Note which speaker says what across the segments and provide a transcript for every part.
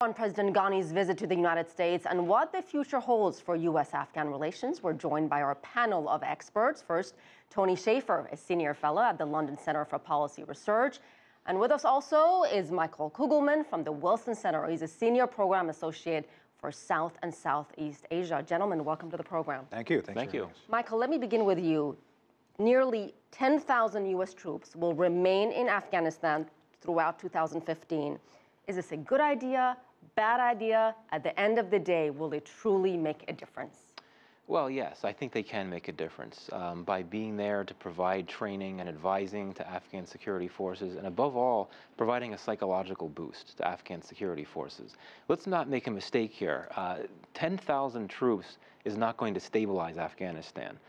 Speaker 1: On President Ghani's visit to the United States and what the future holds for U.S. Afghan relations, we're joined by our panel of experts. First, Tony Shaffer, a senior fellow at the London Center for Policy Research. And with us also is Michael Kugelman from the Wilson Center. He's a senior program associate for South and Southeast Asia. Gentlemen, welcome to the program.
Speaker 2: Thank you.
Speaker 3: Thank you.
Speaker 1: Michael, let me begin with you. Nearly 10,000 U.S. troops will remain in Afghanistan throughout 2015. Is this a good idea, bad idea? At the end of the day, will it truly make a difference?
Speaker 3: Well, yes, I think they can make a difference by being there to provide training and advising to Afghan security forces, and above all, providing a psychological boost to Afghan security forces. Let's not make a mistake here. 10,000 troops is not going to stabilize Afghanistan.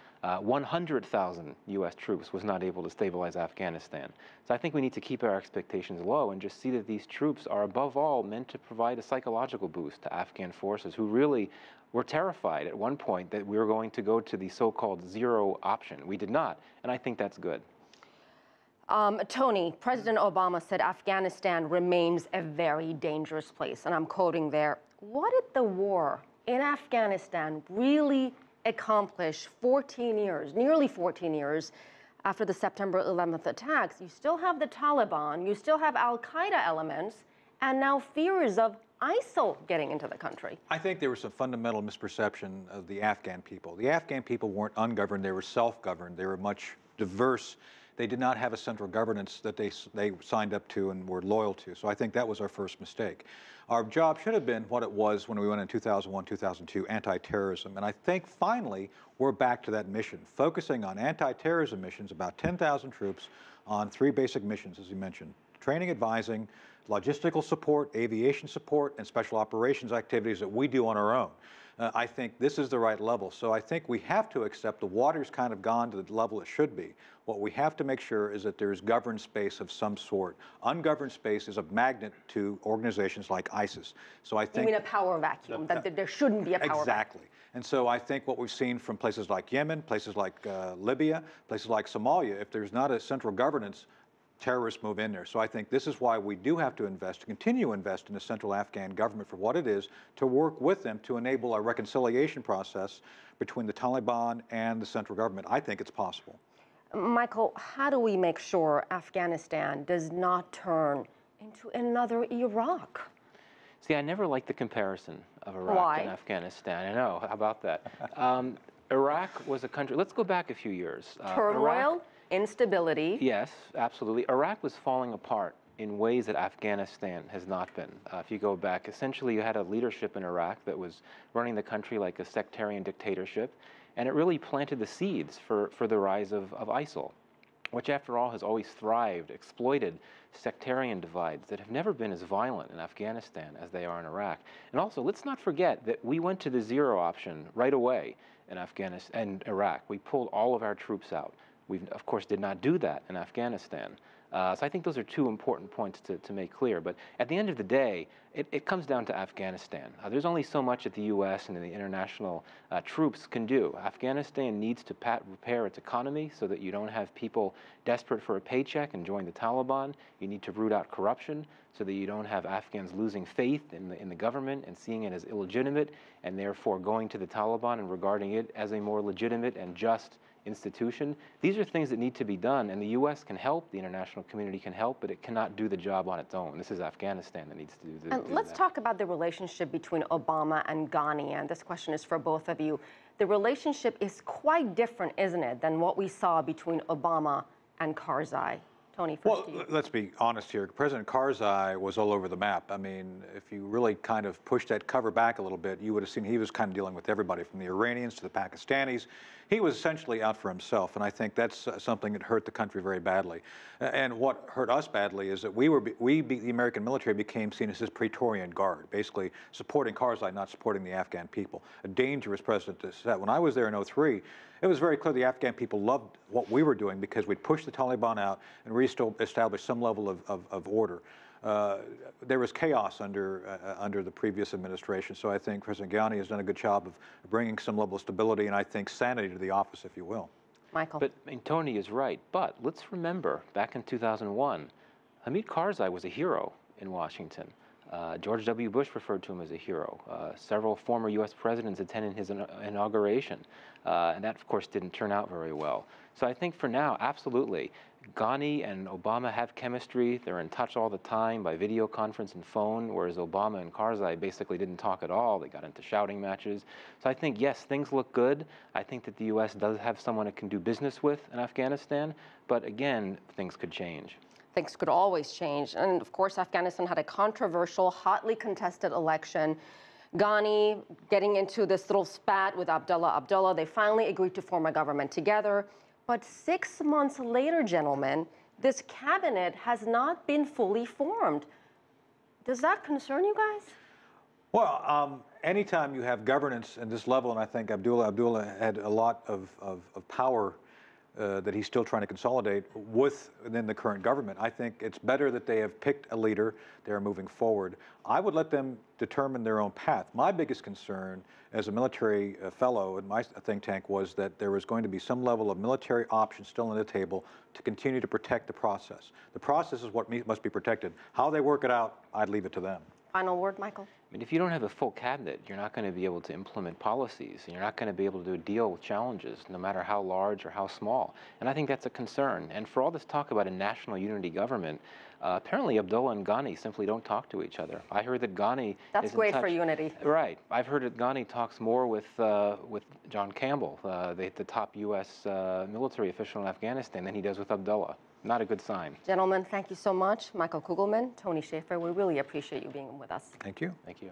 Speaker 3: 100,000 U.S. troops was not able to stabilize Afghanistan. So I think we need to keep our expectations low and just see that these troops are above all meant to provide a psychological boost to Afghan forces who really were terrified at one point that we were going to go to the so-called zero option. We did not, and I think that's good.
Speaker 1: Tony, President Obama said Afghanistan remains a very dangerous place, and I'm quoting there. What did the war in Afghanistan really accomplish 14 years, nearly 14 years after the September 11th attacks? You still have the Taliban, you still have al-Qaeda elements, and now fears of ISIL getting into the country.
Speaker 2: I think there was some fundamental misperception of the Afghan people. The Afghan people weren't ungoverned, they were self-governed. They were much diverse. They did not have a central governance that they signed up to and were loyal to. So I think that was our first mistake. Our job should have been what it was when we went in 2001, 2002, anti-terrorism. And I think finally we're back to that mission, focusing on anti-terrorism missions, about 10,000 troops on 3 basic missions, as you mentioned: training, advising, logistical support, aviation support, and special operations activities that we do on our own. I think this is the right level. So I think we have to accept the water's kind of gone to the level it should be. What we have to make sure is that there's governed space of some sort. Ungoverned space is a magnet to organizations like ISIS. So I think—
Speaker 1: You mean a power vacuum, that there shouldn't be a power vacuum.
Speaker 2: Exactly. And so I think what we've seen from places like Yemen, places like Libya, places like Somalia, if there's not a central governance, terrorists move in there. So I think this is why we do have to invest, to continue to invest in the central Afghan government for what it is, to work with them to enable a reconciliation process between the Taliban and the central government. I think it's possible.
Speaker 1: Michael, how do we make sure Afghanistan does not turn into another Iraq?
Speaker 3: See, I never liked the comparison of Iraq and Afghanistan. I know, how about that? Iraq was a country— let's go back a few years.
Speaker 1: Turmoil, instability.
Speaker 3: Yes, absolutely. Iraq was falling apart in ways that Afghanistan has not been. If you go back, essentially you had a leadership in Iraq that was running the country like a sectarian dictatorship, and it really planted the seeds for the rise of ISIL, which after all has always thrived, exploited sectarian divides that have never been as violent in Afghanistan as they are in Iraq. And also, let's not forget that we went to the zero option right away in Afghanistan and Iraq. We pulled all of our troops out. We, of course, did not do that in Afghanistan. So I think those are 2 important points to make clear. But at the end of the day, it comes down to Afghanistan. There's only so much that the U.S. and the international troops can do. Afghanistan needs to repair its economy so that you don't have people desperate for a paycheck and join the Taliban. You need to root out corruption so that you don't have Afghans losing faith in the government and seeing it as illegitimate, and therefore going to the Taliban and regarding it as a more legitimate and just institution. These are things that need to be done, and the U.S. can help, the international community can help, but it cannot do the job on its own. This is Afghanistan that needs to do that.
Speaker 1: And let's talk about the relationship between Obama and Ghani, and this question is for both of you. The relationship is quite different, isn't it, than what we saw between Obama and Karzai? Tony, first to you.
Speaker 2: Well, let's be honest here. President Karzai was all over the map. I mean, if you really kind of pushed that cover back a little bit, you would have seen he was kind of dealing with everybody, from the Iranians to the Pakistanis. He was essentially out for himself, and I think that's something that hurt the country very badly. And what hurt us badly is that the American military became seen as his Praetorian Guard, basically supporting Karzai, not supporting the Afghan people. A dangerous precedent to set. When I was there in '03, it was very clear the Afghan people loved what we were doing because we'd pushed the Taliban out and re-established some level of order. There was chaos under the previous administration, so I think President Ghani has done a good job of bringing some level of stability and I think sanity to the office, if you will.
Speaker 1: Michael.
Speaker 3: But Tony is right. But let's remember, back in 2001, Hamid Karzai was a hero in Washington. George W. Bush referred to him as a hero. Several former U.S. presidents attended his inauguration, and that, of course, didn't turn out very well. So I think for now, absolutely, Ghani and Obama have chemistry. They're in touch all the time by video conference and phone, whereas Obama and Karzai basically didn't talk at all. They got into shouting matches. So I think, yes, things look good. I think that the U.S. does have someone it can do business with in Afghanistan, but again, things could change.
Speaker 1: Things could always change. And of course, Afghanistan had a controversial, hotly contested election. Ghani getting into this little spat with Abdullah. They finally agreed to form a government together. But 6 months later, gentlemen, this cabinet has not been fully formed. Does that concern you guys?
Speaker 2: Well, anytime you have governance at this level, and I think Abdullah had a lot of power that he's still trying to consolidate within the current government. I think it's better that they have picked a leader. They're moving forward. I would let them determine their own path. My biggest concern as a military fellow in my think tank was that there was going to be some level of military option still on the table to continue to protect the process. The process is what must be protected. How they work it out, I'd leave it to them.
Speaker 1: Final word, Michael?
Speaker 3: I mean, if you don't have a full cabinet, you're not going to be able to implement policies, and you're not going to be able to deal with challenges, no matter how large or how small. And I think that's a concern. And for all this talk about a national unity government, apparently Abdullah and Ghani simply don't talk to each other. I heard that Ghani
Speaker 1: That's
Speaker 3: is in
Speaker 1: great
Speaker 3: touch.
Speaker 1: For unity.
Speaker 3: Right. I've heard that Ghani talks more with John Campbell, the top U.S. Military official in Afghanistan, than he does with Abdullah. Not a good sign.
Speaker 1: Gentlemen, thank you so much. Michael Kugelman, Tony Shaffer, we really appreciate you being with us.
Speaker 2: Thank you.
Speaker 3: Thank you.